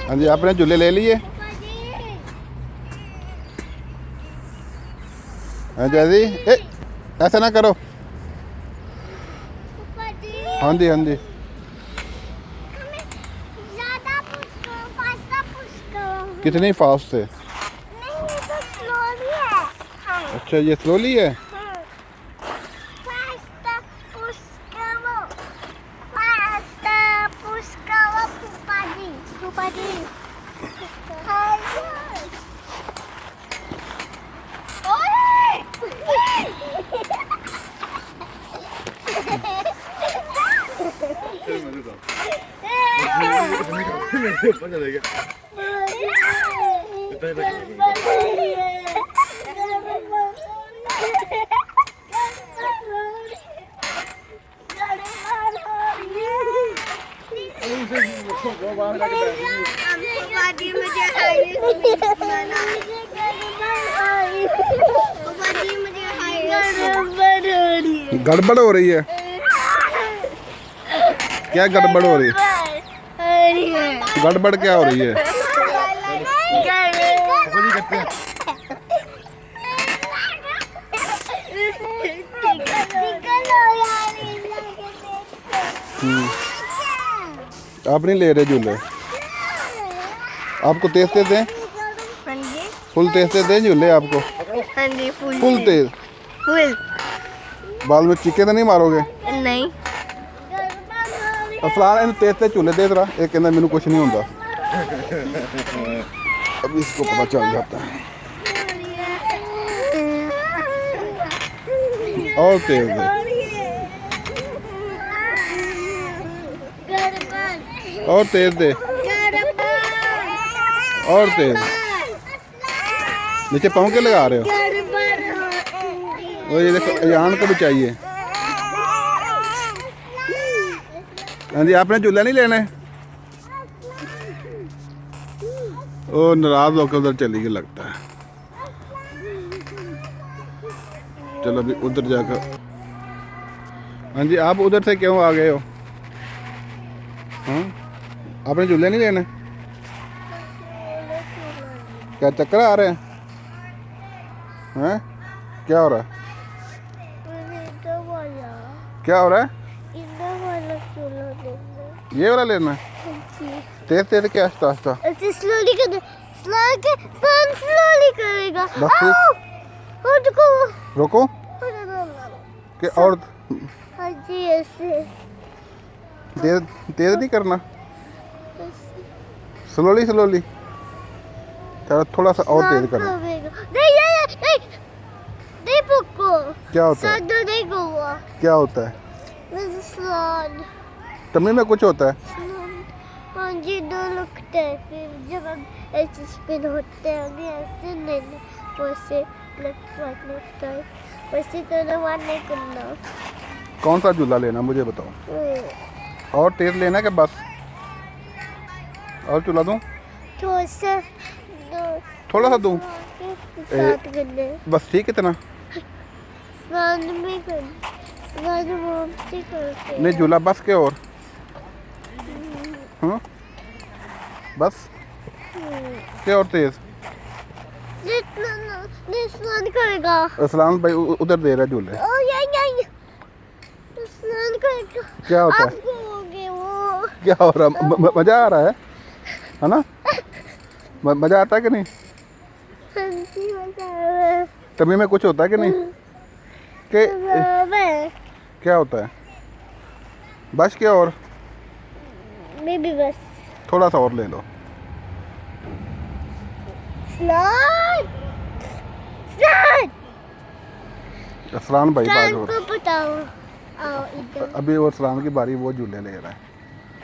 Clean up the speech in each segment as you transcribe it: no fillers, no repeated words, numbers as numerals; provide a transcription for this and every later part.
हाँ जी, आपने झूले ले लिए? हाँ जैसी ऐसा ना करो। हाँ जी हाँ जी। कितनी फास्ट है? अच्छा ये स्लोली है। गड़बड़ हो रही है। क्या गड़बड़ हो रही है? गड़बड़ क्या हो रही है? आप नहीं ले रहे झूले? आपको तेज तेज दें? फुल तेज तेज दें झूले आपको? हाँ जी फुल तेज। फुल। बाद में चीखे तो नहीं मारोगे? नहीं। अफलान इन तेज तेज झूले दे जरा। एक कहना मैनू कुछ नहीं होता। अभी इसको पता चल जाता है। और तेज दे, और तेज दे, और तेज। नीचे पाँव के लगा रहे हो? और ये देखो अयान को भी चाहिए। हाँ जी, आपने झूला नहीं लेना है? ओ नाराज होकर उधर चली गई लगता है। चलो अभी उधर जाकर। हाँ जी, आप उधर से क्यों आ गए हो? हाँ, आपने झूले नहीं लेने? क्या चक्कर आ रहे हैं? हैं? क्या हो रहा है? क्या हो रहा है? ये वाला लेना है? तेज तेज क्या आस्ता आस्ता? स्लोली करेगा। बस ठीक। रोको कि और हाँ जी ऐसे तेज तेज नहीं करना, स्लोली स्लोली। चलो थोड़ा सा और तेज करो। नहीं पुक्को। क्या होता है? क्या होता है? टमी में कुछ होता है? हाँ जी दो लगता है। फिर जब हम ऐसे स्पिन होते हैं ऐसे नहीं वैसे लगता है। वैसे तो रवान नहीं करना। कौन सा झूला लेना मुझे बताओ। और तेज लेना कि बस? और चला दूं? थोड़ा सा दूं? बस ठीक इतना? नहीं झूला बस के और? हाँ बस क्या और तेज? करेगा। असलान भाई उधर दे रहा है झूले। क्या होता है? वो क्या हो रहा? मजा आ रहा है ना? मजा आता है कि नहीं? टमी में कुछ होता है कि नहीं? कि क्या होता है? बस क्या और? भी बस थोड़ा सा और ले लो। असलान भाई बताओ। अभी वो असलान की बारी, वो झूले ले रहा है।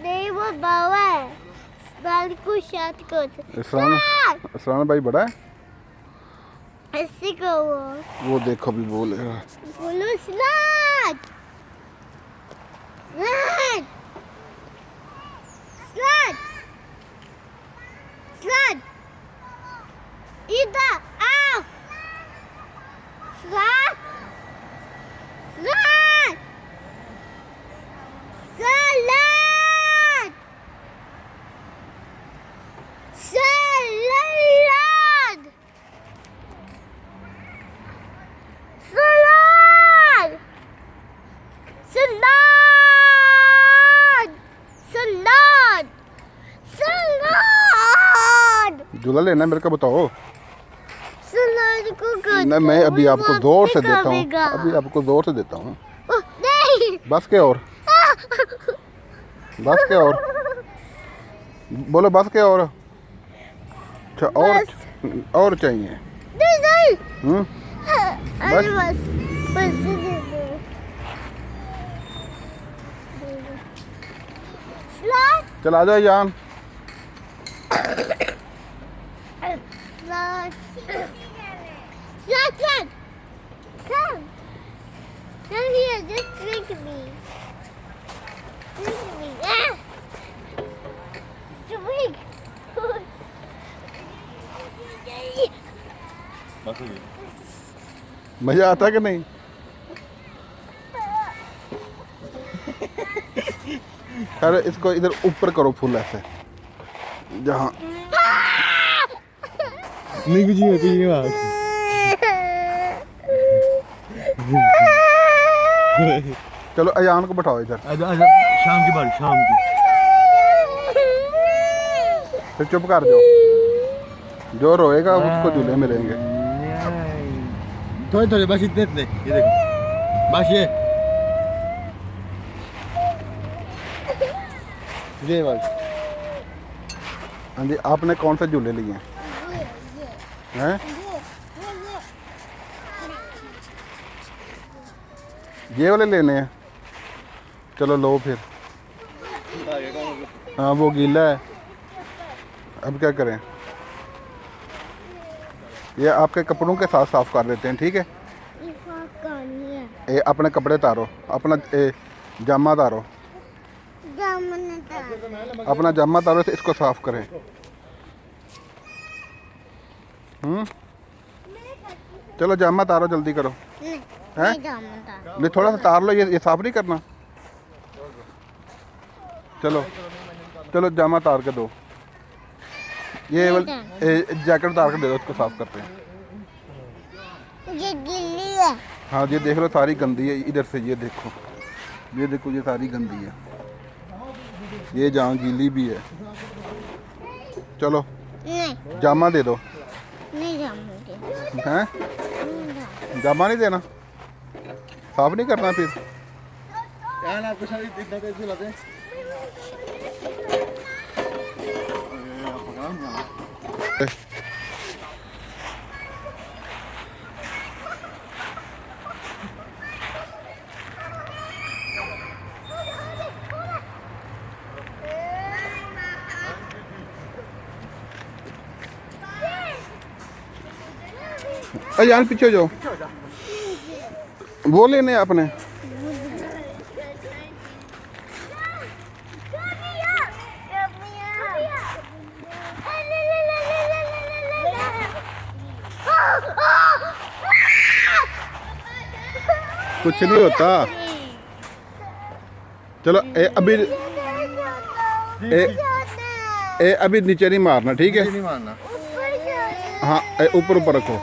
नहीं वो बाबा है। को शाद को असलान भाई बड़ा है। ऐसे को वो देखो भी बोलेगा। बोलो स्लाद स्लाद स्लाद स्लाद इधर आओ स्लाद स्लाद स्लाद झूला लेना है मेरे को बताओ। स्लाइड को कर नहीं मैं अभी आपको जोर से देता हूँ, करेगा। अभी आपको जोर से देता हूँ। ओह, नहीं बस के और, बस के और, बोलो बस के और। अच्छा और चाहिए? नहीं नहीं अरे बस? बस दे दो। स्लाइड चल आ जाओ जान। Slide slide come come here just drink me ah drink मजा आता कि नहीं? अरे इसको इधर ऊपर करो फुल ऐसे, जहाँ नहीं कुछ नहीं बात। चलो अयान को बैठाओ इधर। आजा आजा, शाम की बारी, शाम की। फिर चुप कर दो, जो रोएगा उसको झूले मिलेंगे। थोड़े थोड़े बस इतने इतने, ये देखो बस ये बस। हाँ जी, आपने कौन से झूले लिए हैं? ये वाले लेने हैं? चलो लो फिर। हाँ वो गीला है, अब क्या करें? ये आपके कपड़ों के साथ साफ कर देते हैं, ठीक है? ये अपने कपड़े तारो, अपना जामा तारो, अपना जामा तारो से इसको साफ करें। चलो जामा तारो, जल्दी करो। हैं? नहीं थोड़ा सा तार लो, ये साफ नहीं करना। चलो चलो जामा तार के दो, ये जैकेट उतार के दे दो, उसको साफ करते हैं। ये गिल्ली है। हाँ ये देख लो सारी गंदी है, इधर से ये देखो, ये देखो ये सारी गंदी है, ये जहाँ गीली भी है। चलो नहीं जामा दे दो। नहीं जाऊंगी। हैं? जामा नहीं देना, साफ नहीं करना फिर? क्या ना आपको सारी इतना तेज चलाते हैं। यार पीछे जाओ, वो लेने हैं आपने। कुछ नहीं होता। चलो अभी नीचे नहीं मारना, ठीक है? नहीं मारना। हाँ ऊपर ऊपर रखो।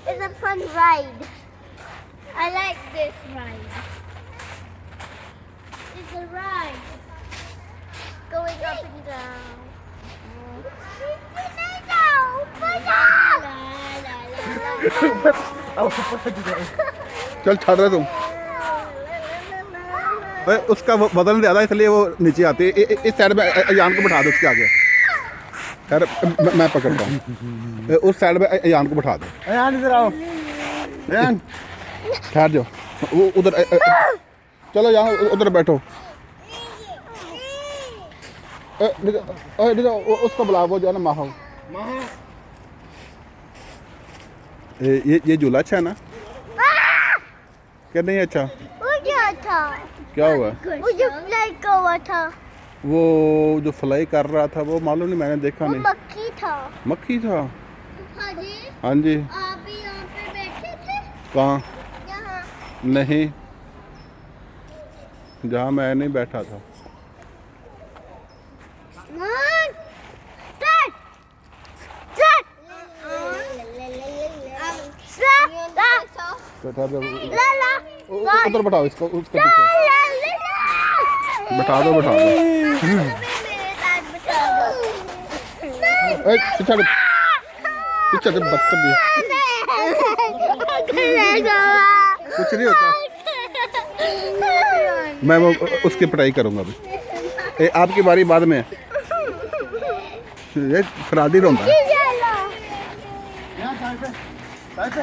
It's a fun ride. I like this ride. It's a ride. Going up and down. चल छड़ रहे तुम। अरे उसका वजन ज़्यादा इसलिए वो नीचे आती है। इस साइड में अयान को बैठा दो, उसके आगे। यार मैं पकड़ता हूँ, उस साइड में अयान को बैठा दो। अयान इधर आओ, अयान ठहर जाओ, वो उधर चलो यहाँ उधर बैठो। उसको बुला, वो जो है ना माहौल। ये झूला अच्छा है ना? क्या नहीं अच्छा? वो क्या था? क्या हुआ? वो जो फ्लाई कर हुआ था। वो जो फ्लाई कर रहा था वो मालूम नहीं, मैंने देखा वो नहीं। मक्खी था। मक्खी था? हाजी, हाँ जी। आप भी यहाँ पे बैठे थे? कहाँ? यहाँ। नहीं, जहाँ मैं नहीं बैठा था। उधर बैठाओ इसको, उसके पीछे। बैठा दो बैठा दो। मेरे साथ बिठा दो। ए, पीछे हट, पीछे हट, बदतमीज। कुछ नहीं होता, मैं वो उसकी पिटाई करूंगा अभी। ए, आपकी बारी बाद में है। ये फरादी रोंदा है। यहाँ साइड पे, साइड पे।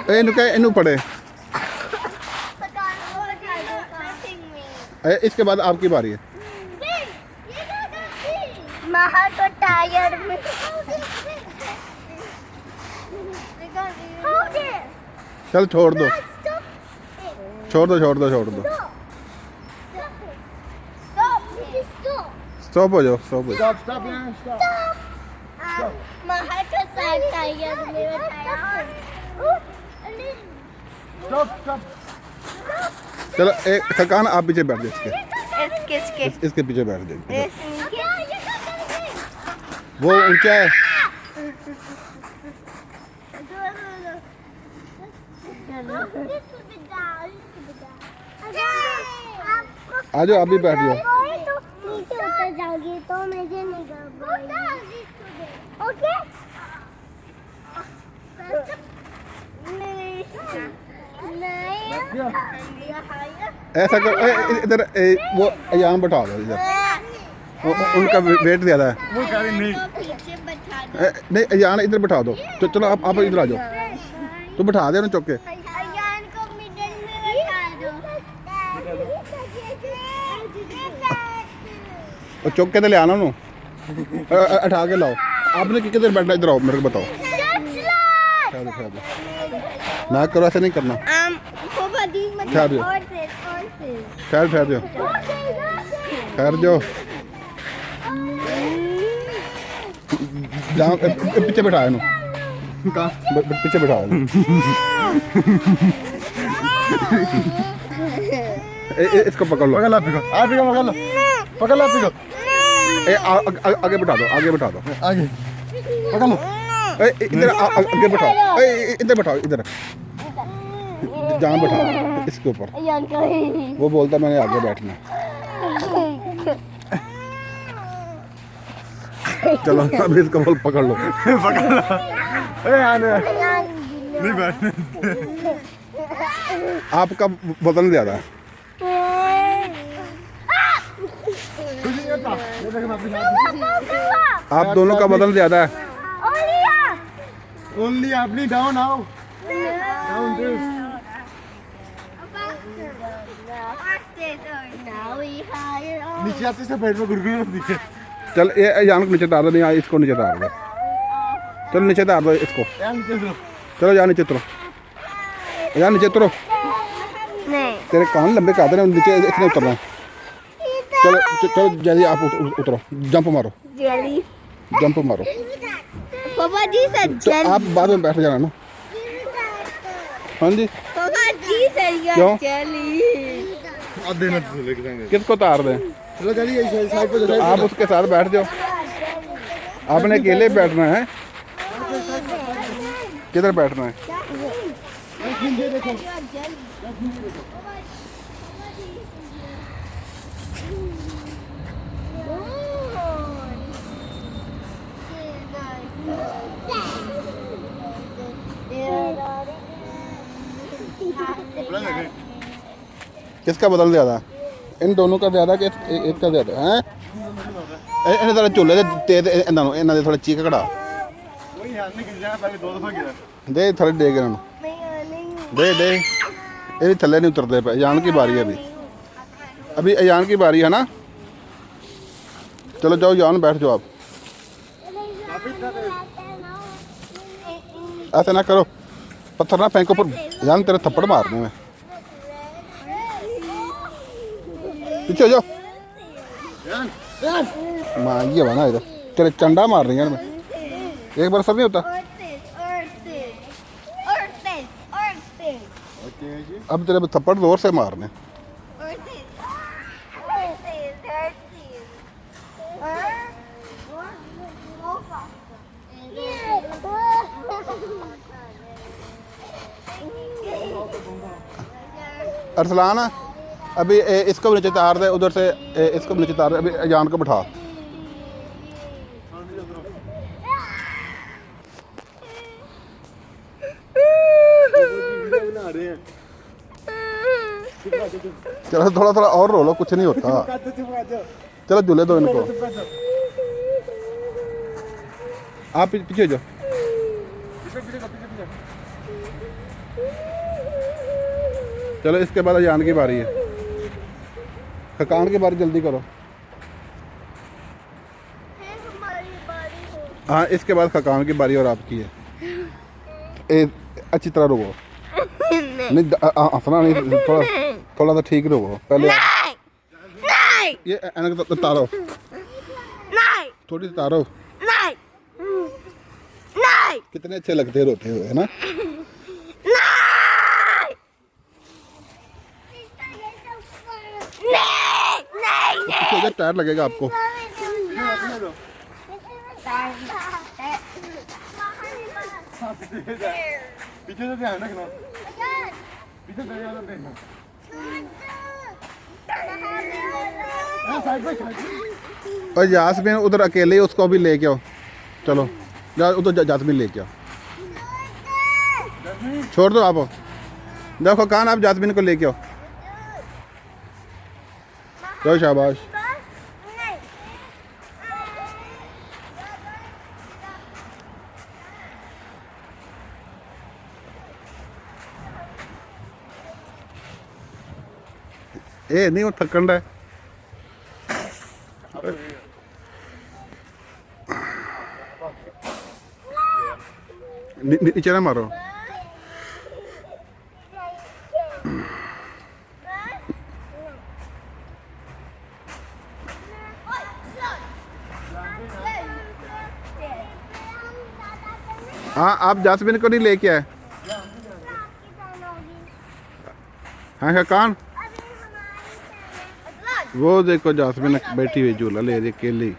ए, इनू कहे इनू पड़े। ए, इसके बाद आपकी बारी है। महा तो टायर में चल छोड़ दो छोड़ दो छोड़ दो छोड़ दो। स्टॉप हो जाओ, स्टॉप हो जाओ। Stop, stop, यहाँ, stop. महा तो टायर में बैठाया। Stop, stop. चलो एक थकान, आप पीछे बैठ जाओ, किसके इसके पीछे बैठ जाओ। वो ऊंचा है। आ जाओ, आप भी बैठ जाओ। नीचे उतर जाओगी तो मुझे नहीं ओके। ऐसा कर, इधर वो अयान बैठा दो इधर। उनका वेट ज़्यादा है। वो कह रही नहीं। नहीं अयान इधर बैठा दो। तो चलो आप इधर आ जाओ, तो बैठा दे ना चौक के। अयान को मिडिल में बैठा दो। और चौक के तो ले आना उन्होंने, उठा के लाओ। आपने किधर बैठना, इधर आओ, मेरे को बताओ। ना करो, ऐसा नहीं करना। ठहर जाओ, ठहर जाओ, ठहर जाओ। जहाँ पीछे बैठाया ना, पीछे बैठाया। इसको पकड़ लो, पकड़ लो, आप पकड़ लो, पकड़ लो, आप पकड़। आगे बैठा दो, आगे बैठा दो, आगे पकड़ लो। इधर आगे बैठाओ, इधर बैठाओ, इधर जहाँ बैठाओ, इसके ऊपर। वो बोलता मैंने आगे बैठना। चलो अभी इसको बोल पकड़ लो। पकड़ लो। नहीं बैठने। आपका वजन ज्यादा है। कुछ नहीं होता। ये देखो अपनी आप दोनों का वजन ज्यादा है। ओनली अपनी डाउन आओ। डाउन दे। नीचे आते से पेट में गुरगुरी होती है। चल ये जान को नीचे तार दो, नहीं इसको नीचे तार दो। चलो नीचे तार दो इसको। यार नीचे से। चलो जा नीचे उतरो, जा नीचे उतरो। तेरे कान लंबे काट रहे हैं, नीचे इसने उतरना है। चलो चलो जल्दी आप उतरो, जंप मारो, जंप मारो। पापा जी सर तो आप बाद में बैठ जाना ना। हाँ जी, पापा जी सर क्यों? आधे मिनट से लेके जाएंगे। किसको तार दें? चलो चलिए इस साइड पे तो आप उसके साथ बैठ जाओ। आपने अकेले बैठना है। किधर बैठना है? देखो। किसका बदल ज्यादा? इन दोनों का ज्यादा कि एक का ज्यादा है? इन्हें थोड़ा झूले ते इन्हों दे थोड़ा चीक कड़ा वही हाथ में गिर जाना, पहले 2 दफा गिरा। दे, थोड़े दे के इन्हों दे दे। ये थल्ले नहीं उतरते पे। अजान की बारी है अभी, अभी अजान की बारी है ना। चलो जाओ जान, बैठ जाओ आप। ऐसा ना करो, पत्थर ना फेंको पर जान, तेरे थप्पड़ मारने में। पीछे हो जाओ। माँ ये बना इधर, तेरे चंडा मार रही है मैं। एक बार सब नहीं होता। अब तेरे थप्पड़ जोर से मारने। अरसलान अभी इसको भी नीचे तार दे, उधर से इसको भी नीचे तार दे, अभी अयान को बिठा। बना रहे हैं। चलो थोड़ा थोड़ा और रो लो, कुछ नहीं होता। चलो झूले दो इनको। आप पीछे जाओ। चलो इसके बाद अयान की बारी है। खकान की बारी जल्दी करो। हाँ इसके बाद खकान की बारी और आपकी है। अच्छी तरह रुको। नहीं हंसना नहीं, थोड़ा थोड़ा सा ठीक रुको पहले। ये ऐनक तारो, थोड़ी तारो। कितने अच्छे लगते रोते हुए, है ना। पीछे टायर लगेगा आपको। पीछे से ध्यान रखना, पीछे से ध्यान रखना। और जासमीन उधर अकेले, उसको भी लेके आओ। चलो जा उधर जासमीन लेके आओ। छोड़ दो आप। देखो कान, आप जासमीन को लेके आओ। चलो शाबाश। ए नहीं वो थकन रहा है। नीचे ना मारो। हाँ आप जासमीन को नहीं लेके आए। हाँ खकान, वो देखो जासमीन बैठी हुई झूला ले रही अकेली।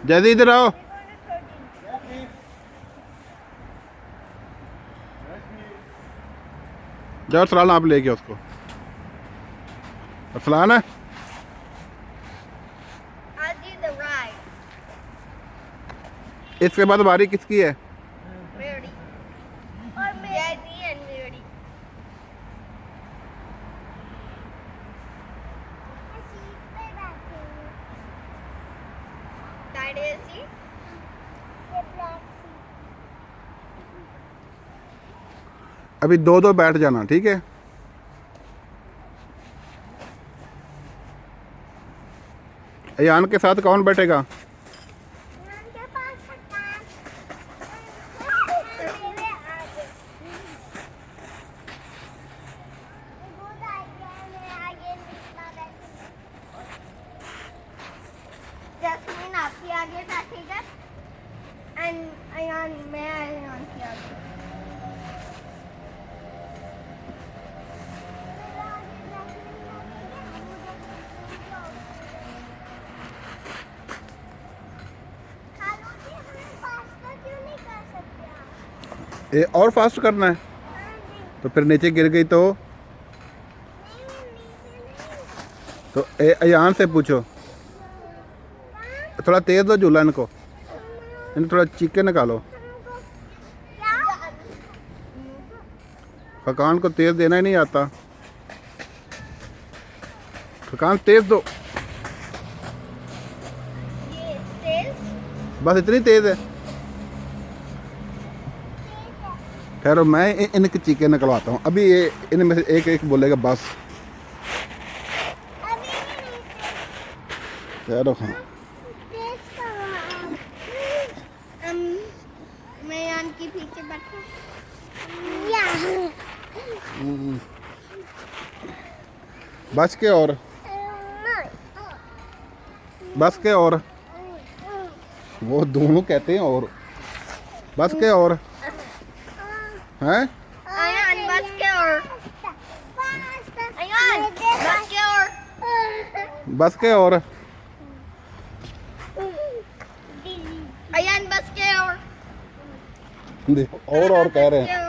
जैसे इधर आओ। जाओ सलान आप लेके उसको। सलान है। इसके बाद बारी किसकी है? अभी दो दो बैठ जाना, ठीक है। अयान के साथ कौन बैठेगा? जैस्मीन आपके आगे बैठेगा एंड अयान मैं अयान के आगे। ये और फास्ट करना है तो फिर नीचे गिर गई तो अयान से पूछो। थोड़ा तेज दो झूला इनको, थोड़ा चीखे निकालो। खकान को तेज देना ही नहीं आता। खकान तेज दो, बस इतनी तेज है। ठहरो मैं इनके चीखे निकलवाता हूँ। अभी ये इनमें से एक एक बोलेगा बस। ठहरो। हाँ मैं यान के पीछे बैठूं। बस के और बस के और वो दोनों कहते हैं और बस के और हैं। अयान बस के और अयान बस के और बस के और अयान बस के और देखो और कह रहे हैं।